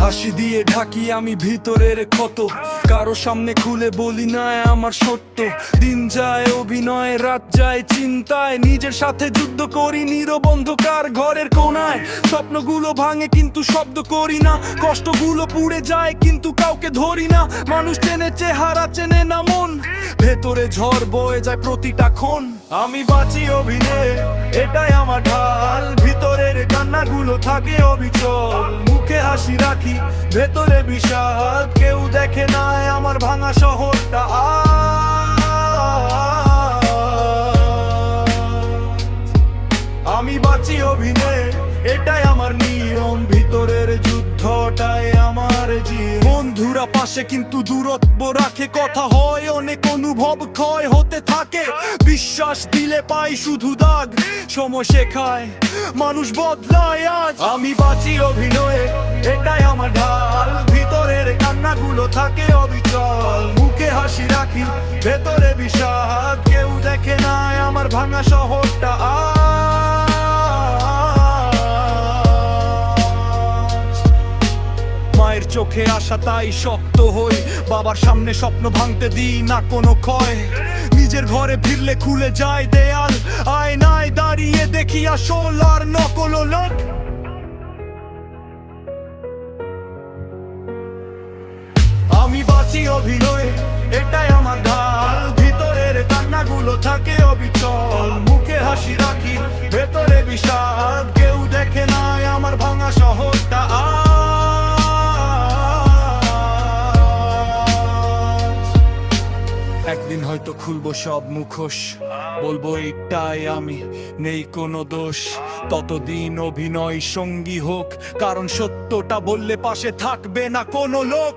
হাসি দিয়ে ঢাকি আমি ভিতরের ক্ষত, কারো সামনে খুলে বলি না আমার সত্য। দিন যায় অভিনয়, রাত যায় চিন্তায়, নিজের সাথে যুদ্ধ করি নীরব অন্ধকার ঘরের কোনায়। স্বপ্নগুলো ভাঙে কিন্তু শব্দ করি না, কষ্টগুলো পুড়ে যায় কিন্তু কাউকে ধরি না। মানুষ চেনে চেহারা, চেনে না মন, ভেতরে ঝড় বয়ে যায় প্রতিটা ক্ষণ। আমি বাঁচি অভিনয়ে, এটাই আমার ঢাল, ভিতরের কান্নাগুলো থাকে অবিচল। মুখে হাসি রাখি, ভেতরে বিষাদ, কেউ দেখে না আমার ভাঙা শহরটা। আমি বাঁচি অভিনয়ে, এটাই আমার নিয়ম, ভিতরের যুদ্ধটাই আমার জীবন। বন্ধুরা পাশে কিন্তু দূরত্ব রাখে, কথা হয় অনেক, অনুভব ক্ষয় হতে থাকে। বিশ্বাস দিলে পাই শুধু দাগ, সময় শেখায় মানুষ বদলায় আজ। আমি বাঁচি অভিনয়ে, এটাই আমার ঢাল, ভিতরের কান্নাগুলো থাকে অবিচল। মুখে হাসি রাখি, ভেতরে বিষাদ, কেউ দেখে না আমার ভাঙা শহরটা। মায়ের চোখে আসা তাই শক্ত হই, বাবার সামনে স্বপ্ন ভাঙতে দিই না কোনো ক্ষয়। নিজের ঘরে ফিরলে খুলে যায় দেয়াল, আয়নায় দাঁড়িয়ে দেখি আসল আর নকল লোক। আমি বাঁচি অভিনয়ে, এটাই আমার ঢাল, ভিতরের কান্নাগুলো থাকে অবিচল। মুখে হাসি রাখি, ভেতরে বিষাদ, কেউ দেখে না আমার ভাঙা শহরটা। একদিন হয়তো খুলবো সব মুখোশ, বলবো এটাই আমি, নেই কোনো দোষ। ততদিন অভিনয় সঙ্গী হোক, কারণ সত্যটা বললে পাশে থাকবে না কোনো লোক।